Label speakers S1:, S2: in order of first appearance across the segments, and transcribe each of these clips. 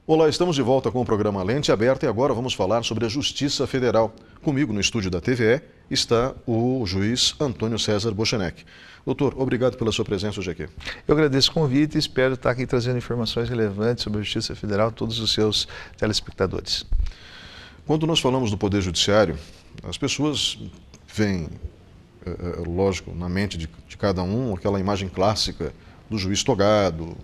S1: Olá, estamos de volta com o programa Lente Aberta e agora vamos falar sobre a Justiça Federal. Comigo no estúdio da TVE está o juiz Antônio César Bochenek. Doutor, obrigado pela sua presença hoje aqui.
S2: Eu agradeço o convite e espero estar aqui trazendo informações relevantes sobre a Justiça Federal a todos os seus telespectadores.
S1: Quando nós falamos do Poder Judiciário, as pessoas veem, lógico, na mente de cada um aquela imagem clássica do juiz togado,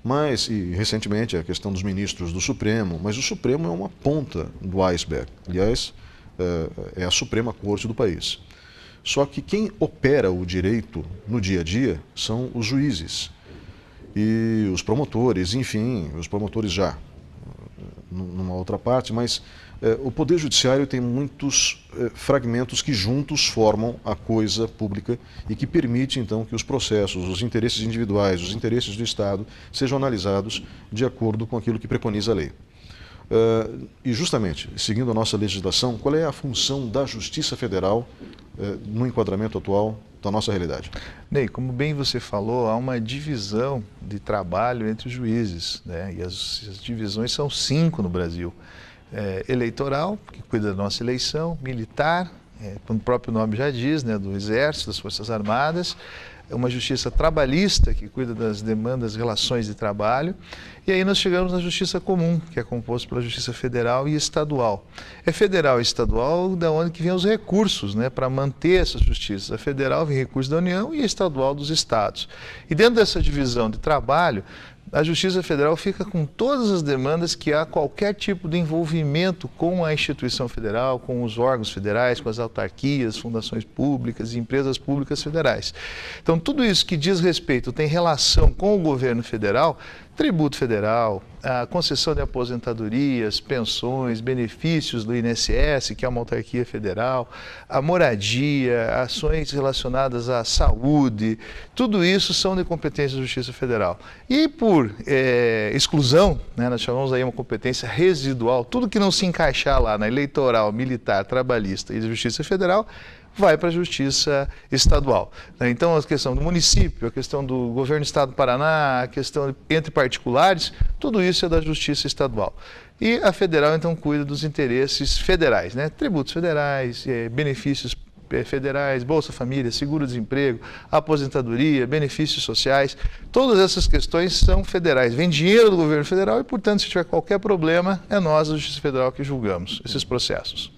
S1: mas, e recentemente, a questão dos ministros do Supremo, mas o Supremo é uma ponta do iceberg. Aliás, é a Suprema Corte do país. Só que quem opera o direito no dia a dia são os juízes e os promotores, enfim, os promotores já numa outra parte, mas o Poder Judiciário tem muitos fragmentos que juntos formam a coisa pública e que permite, então, que os processos, os interesses individuais, os interesses do Estado sejam analisados de acordo com aquilo que preconiza a lei. E justamente, seguindo a nossa legislação, qual é a função da Justiça Federal no enquadramento atual da nossa realidade?
S2: Ney, como bem você falou, há uma divisão de trabalho entre os juízes, né? E as divisões são 5 no Brasil. Eleitoral, que cuida da nossa eleição, militar, como o próprio nome já diz, né, do Exército, das Forças Armadas, uma justiça trabalhista, que cuida das demandas, relações de trabalho, e aí nós chegamos na Justiça Comum, que é composta pela Justiça Federal e Estadual. É federal e estadual da onde que vêm os recursos, né, para manter essa justiça. A federal vem recursos da União e a estadual dos estados. E dentro dessa divisão de trabalho, a Justiça Federal fica com todas as demandas que há qualquer tipo de envolvimento com a instituição federal, com os órgãos federais, com as autarquias, fundações públicas e empresas públicas federais. Então, tudo isso que diz respeito, tem relação com o governo federal, tributo federal, a concessão de aposentadorias, pensões, benefícios do INSS, que é uma autarquia federal, a moradia, ações relacionadas à saúde, tudo isso são de competência da Justiça Federal. E por exclusão, né, nós chamamos aí uma competência residual, tudo que não se encaixar lá na eleitoral, militar, trabalhista e Justiça Federal, vai para a Justiça Estadual. Então, a questão do município, a questão do governo do Estado do Paraná, a questão entre particulares, tudo isso é da Justiça Estadual. E a federal, então, cuida dos interesses federais, né? Tributos federais, benefícios federais, Bolsa Família, seguro-desemprego, aposentadoria, benefícios sociais, todas essas questões são federais. Vem dinheiro do governo federal e, portanto, se tiver qualquer problema, é nós, a Justiça Federal, que julgamos esses processos.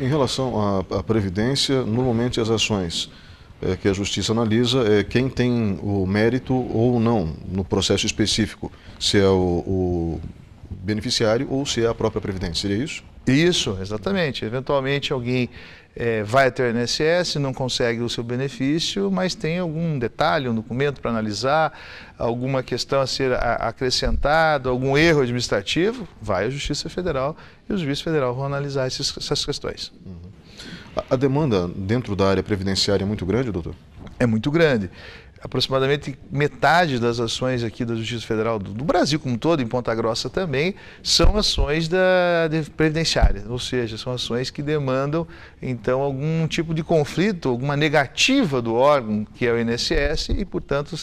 S1: Em relação à Previdência, normalmente as ações que a Justiça analisa é quem tem o mérito ou não no processo específico, se é o beneficiário ou se é a própria Previdência. Seria isso?
S2: Isso, exatamente. Eventualmente alguém vai até o INSS, não consegue o seu benefício, mas tem algum detalhe, um documento para analisar, alguma questão a ser acrescentada, algum erro administrativo, vai à Justiça Federal e os juízes federais vão analisar essas questões.
S1: Uhum. A demanda dentro da área previdenciária é muito grande, doutor?
S2: É muito grande. Aproximadamente metade das ações aqui da Justiça Federal do Brasil como um todo, em Ponta Grossa também, são ações previdenciárias, ou seja, são ações que demandam, então, algum tipo de conflito, alguma negativa do órgão, que é o INSS, e, portanto,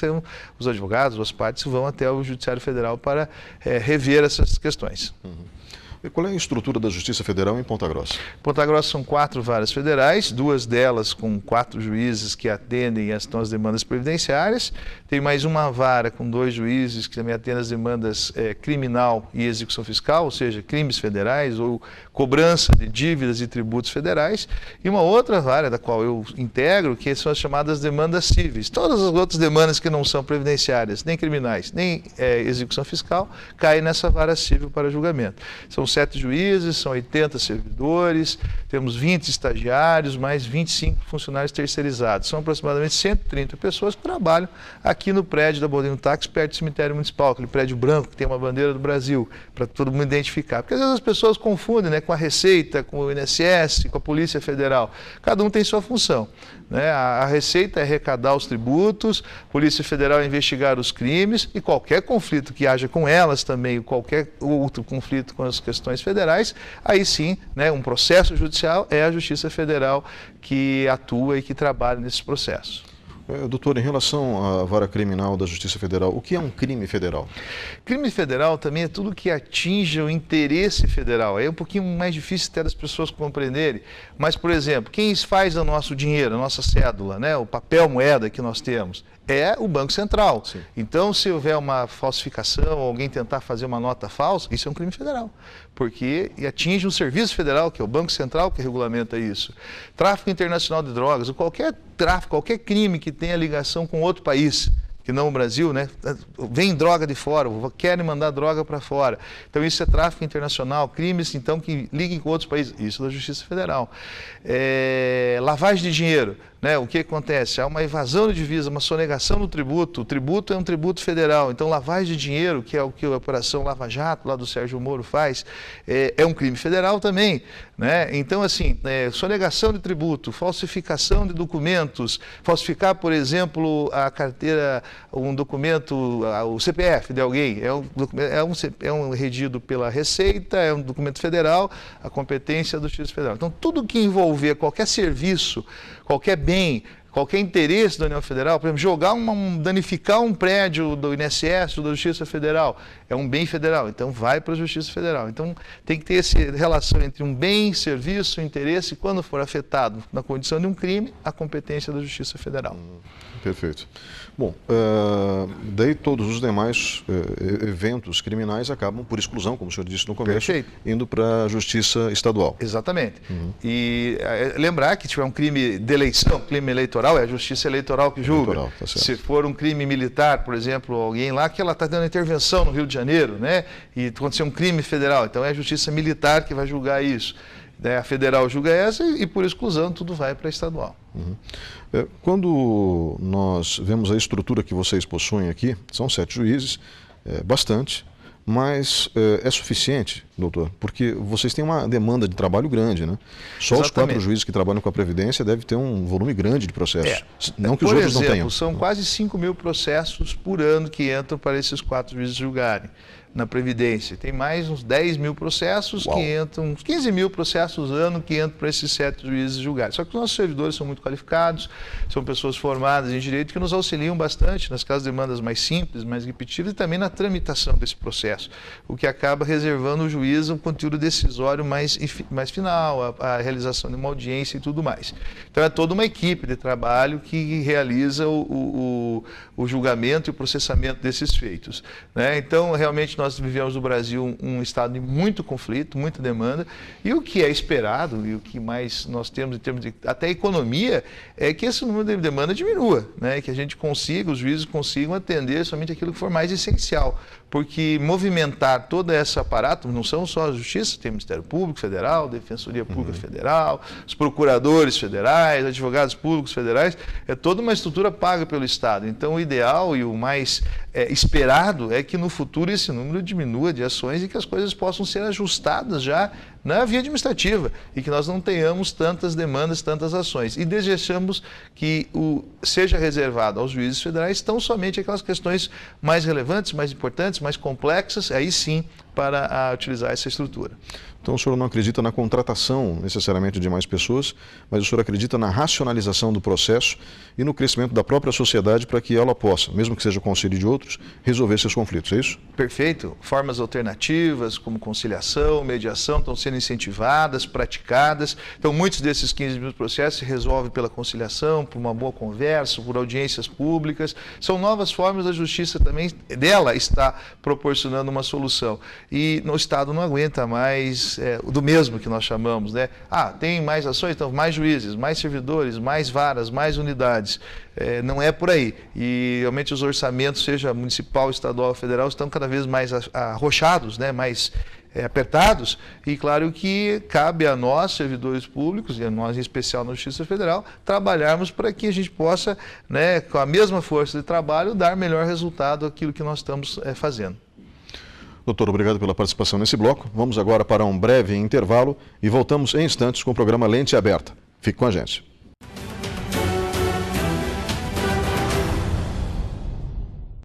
S2: os advogados, as partes vão até o Judiciário Federal para rever essas questões.
S1: Uhum. E qual é a estrutura da Justiça Federal em Ponta Grossa?
S2: Ponta Grossa são 4 varas federais, 2 delas com 4 juízes que atendem as demandas previdenciárias. Tem mais uma vara com 2 juízes que também atendem as demandas criminal e execução fiscal, ou seja, crimes federais ou cobrança de dívidas e tributos federais. E uma outra vara da qual eu integro, que são as chamadas demandas cíveis. Todas as outras demandas que não são previdenciárias, nem criminais, nem execução fiscal, caem nessa vara civil para julgamento. São 7 juízes, são 80 servidores, temos 20 estagiários, mais 25 funcionários terceirizados. São aproximadamente 130 pessoas que trabalham aqui no prédio da Bodinho Táxi, perto do cemitério municipal, aquele prédio branco que tem uma bandeira do Brasil, para todo mundo identificar. Porque às vezes as pessoas confundem, né, com a Receita, com o INSS, com a Polícia Federal. Cada um tem sua função. Né? A Receita é arrecadar os tributos, a Polícia Federal é investigar os crimes e qualquer conflito que haja com elas também, qualquer outro conflito com as questões federais, aí sim, né, um processo judicial é a Justiça Federal que atua e que trabalha nesses processos.
S1: Doutor, em relação à vara criminal da Justiça Federal, o que é um crime federal?
S2: Crime federal também é tudo que atinge o interesse federal. Aí é um pouquinho mais difícil até das pessoas compreenderem. Mas, por exemplo, quem faz o nosso dinheiro, a nossa cédula, né, o papel moeda que nós temos, é o Banco Central.
S1: Sim.
S2: Então, se houver uma falsificação, alguém tentar fazer uma nota falsa, isso é um crime federal, porque atinge um serviço federal, que é o Banco Central que regulamenta isso. Tráfico internacional de drogas, ou qualquer tráfico, qualquer crime que tenha ligação com outro país, que não o Brasil, né? Vem droga de fora, querem mandar droga para fora. Então isso é tráfico internacional, crimes então que liguem com outros países, isso da Justiça Federal. Lavagem de dinheiro, né? O que acontece? Há uma evasão de divisa, uma sonegação no tributo, o tributo é um tributo federal, então lavagem de dinheiro, que é o que a Operação Lava Jato, lá do Sérgio Moro faz, é um crime federal também, né? Então assim, sonegação de tributo, falsificação de documentos, falsificar, por exemplo, a carteira, um documento, o CPF de alguém, é um redigido pela Receita, é um documento federal, a competência da Justiça Federal. Então tudo que envolver qualquer serviço, qualquer bem, qualquer interesse da União Federal, por exemplo, danificar um prédio do INSS ou da Justiça Federal, é um bem federal, então vai para a Justiça Federal. Então tem que ter essa relação entre um bem, serviço, interesse, e quando for afetado na condição de um crime, a competência da Justiça Federal.
S1: Perfeito. Bom, daí todos os demais eventos criminais acabam por exclusão, como o senhor disse no começo,
S2: Perfeito.
S1: Indo para a Justiça Estadual.
S2: Exatamente. E lembrar que tiver um crime de eleição, crime eleitoral, é a Justiça Eleitoral que julga.
S1: Eleitoral, tá certo.
S2: Se for um crime militar, por exemplo, alguém lá que ela está dando intervenção no Rio de Janeiro, né? E aconteceu um crime federal, então é a Justiça Militar que vai julgar isso. A federal julga essa e por exclusão tudo vai para a estadual.
S1: Quando nós vemos a estrutura que vocês possuem aqui, são 7 juízes, bastante, mas é suficiente, doutor? Porque vocês têm uma demanda de trabalho grande, né? Só
S2: Exatamente.
S1: Os 4 juízes que trabalham com a Previdência devem ter um volume grande de processos, não que os outros não tenham.
S2: São quase 5.000 processos por ano que entram para esses 4 juízes julgarem na Previdência. Tem mais uns 10.000 processos que entram, uns 15.000 processos ano que entram para esses 7 juízes julgarem. Só que os nossos servidores são muito qualificados, são pessoas formadas em direito que nos auxiliam bastante nas casos de demandas mais simples, mais repetitivas e também na tramitação desse processo, o que acaba reservando ao juiz um conteúdo decisório mais final, a realização de uma audiência e tudo mais. Então é toda uma equipe de trabalho que realiza o julgamento e o processamento desses feitos, né? Então realmente nós vivemos no Brasil um estado de muito conflito, muita demanda, e o que é esperado e o que mais nós temos em termos de até economia é que esse número de demanda diminua, né? Que a gente consiga, os juízes consigam atender somente aquilo que for mais essencial, porque movimentar todo esse aparato, não são só a Justiça, tem o Ministério Público Federal, Defensoria Pública Federal, os procuradores federais, advogados públicos federais, é toda uma estrutura paga pelo Estado. Então o ideal e o mais esperado é que no futuro esse número diminua de ações e que as coisas possam ser ajustadas já na via administrativa e que nós não tenhamos tantas demandas, tantas ações. E desejamos que seja reservado aos juízes federais tão somente aquelas questões mais relevantes, mais importantes, mais complexas, aí sim, para utilizar essa estrutura.
S1: Então o senhor não acredita na contratação necessariamente de mais pessoas, mas o senhor acredita na racionalização do processo e no crescimento da própria sociedade para que ela possa, mesmo que seja com auxílio de outros, resolver seus conflitos, é isso?
S2: Perfeito. Formas alternativas, como conciliação, mediação, estão sendo incentivadas, praticadas. Então muitos desses 15.000 processos se resolvem pela conciliação, por uma boa conversa, por audiências públicas. São novas formas da justiça também, dela está proporcionando uma solução. E o Estado não aguenta mais do mesmo que nós chamamos, né? Tem mais ações, então mais juízes, mais servidores, mais varas, mais unidades. Não é por aí. E realmente os orçamentos, seja municipal, estadual, federal, estão cada vez mais arrochados, né? Mais apertados, e claro que cabe a nós, servidores públicos, e a nós em especial na Justiça Federal, trabalharmos para que a gente possa, né, com a mesma força de trabalho, dar melhor resultado àquilo que nós estamos fazendo.
S1: Doutor, obrigado pela participação nesse bloco. Vamos agora para um breve intervalo e voltamos em instantes com o programa Lente Aberta. Fique com a gente.